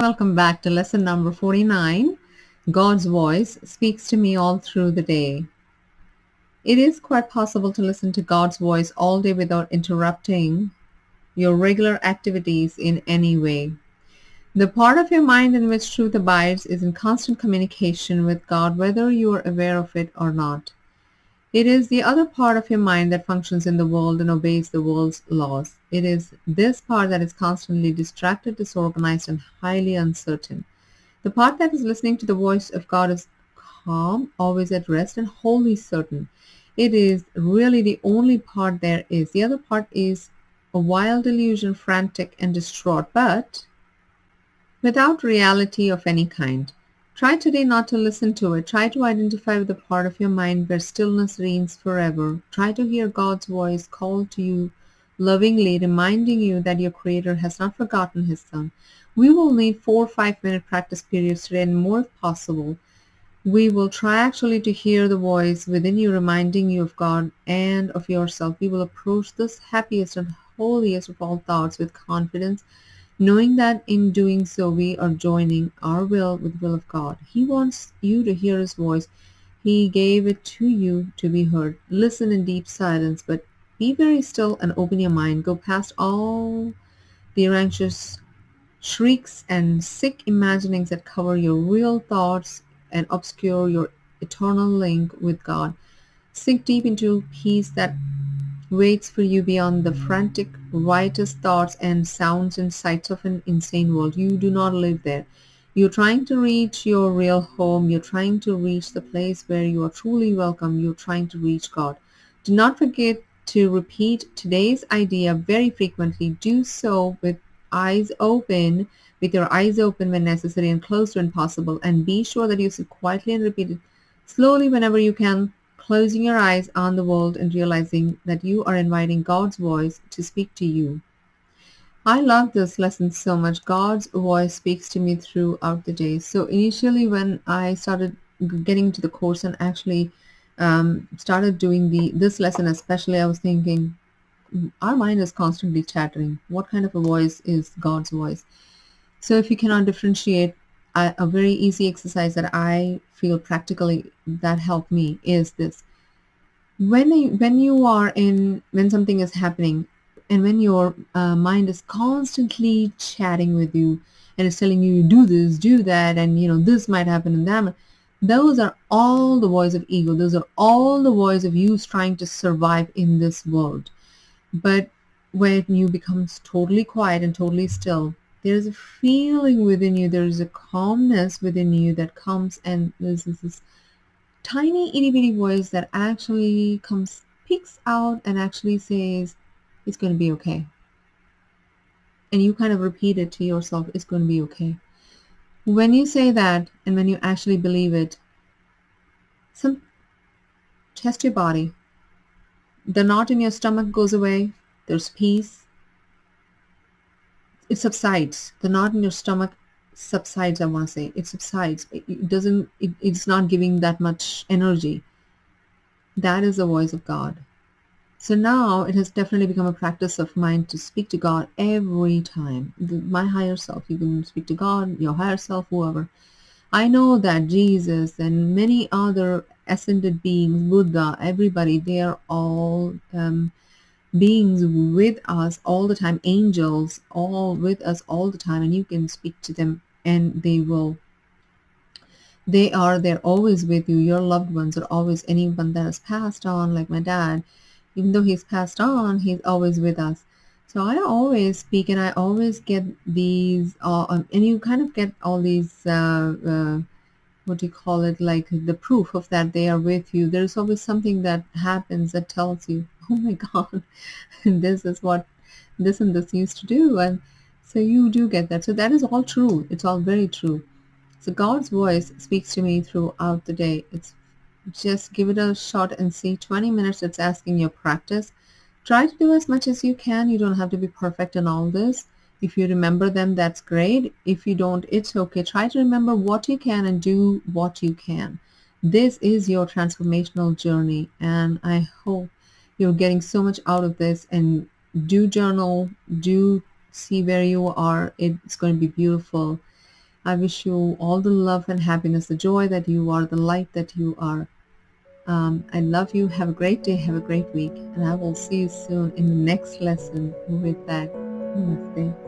welcome back to lesson number 49. God's voice speaks to me all through the day. It is quite possible to listen to God's voice all day without interrupting your regular activities in any way. The part of your mind in which truth abides is in constant communication with God, whether you are aware of it or not. It is the other part of your mind that functions in the world and obeys the world's laws. It is this part that is constantly distracted, disorganized, and highly uncertain. The part that is listening to the voice of God is calm, always at rest, and wholly certain. It is really the only part there is. The other part is a wild illusion, frantic and distraught, but without reality of any kind. Try today not to listen to it. Try to identify with the part of your mind where stillness reigns forever. Try to hear God's voice call to you lovingly, reminding you that your Creator has not forgotten His Son. We will need 4 or 5-minute practice periods today, and more if possible. We will try actually to hear the voice within you, reminding you of God and of yourself. We will approach this happiest and holiest of all thoughts with confidence, knowing that in doing so we are joining our will with the will of God. He wants you to hear His voice. He gave it to you to be heard. Listen in deep silence, but be very still and open your mind. Go past all the anxious shrieks and sick imaginings that cover your real thoughts and obscure your eternal link with God. Sink deep into peace that waits for you beyond the frantic, riotous thoughts and sounds and sights of an insane world. You do not live there. You're trying to reach your real home. You're trying to reach the place where you are truly welcome. You're trying to reach God. Do not forget to repeat today's idea very frequently. Do so with your eyes open when necessary and closed when possible. And be sure that you sit quietly and repeat it slowly whenever you can, closing your eyes on the world and realizing that you are inviting God's voice to speak to you. I love this lesson so much. God's voice speaks to me throughout the day. So initially when I started getting into the course and actually started doing this lesson especially, I was thinking, our mind is constantly chattering. What kind of a voice is God's voice? So if you cannot differentiate, a very easy exercise that I feel practically that helped me is this. When something is happening and when your mind is constantly chatting with you and is telling you do this, do that, and this might happen and that, those are all the voice of ego. Those are all the voice of you trying to survive in this world. But when you become totally quiet and totally still, there's a feeling within you, there's a calmness within you that comes, and there's this tiny itty bitty voice that actually peeks out and actually says, it's going to be okay. And you kind of repeat it to yourself, it's going to be okay. When you say that and when you actually believe it, test your body. The knot in your stomach goes away. There's peace. It subsides. The knot in your stomach subsides, I want to say. It subsides. It's not giving that much energy. That is the voice of God. So now it has definitely become a practice of mine to speak to God every time. My higher self. You can speak to God, your higher self, whoever. I know that Jesus and many other ascended beings, Buddha, everybody, they are all beings with us all the time, angels, all with us all the time, and you can speak to them and they're always with you. Your loved ones are always, anyone that has passed on, like my dad, even though he's passed on, he's always with us. So I always speak and I always get these, and you kind of get all these, what do you call it, like the proof of that they are with you. There's always something that happens that tells you, oh my God, this is what this and this used to do. And so you do get that. So that is all true. It's all very true. So God's voice speaks to me throughout the day. It's just give it a shot and see. 20 minutes, it's asking your practice. Try to do as much as you can. You don't have to be perfect in all this. If you remember them, that's great. If you don't, it's okay. Try to remember what you can and do what you can. This is your transformational journey, and I hope you're getting so much out of this. And do journal, do see where you are. It's going to be beautiful. I wish you all the love and happiness, the joy that you are, the light that you are. I love you. Have a great day. Have a great week. And I will see you soon in the next lesson with that. Namaste.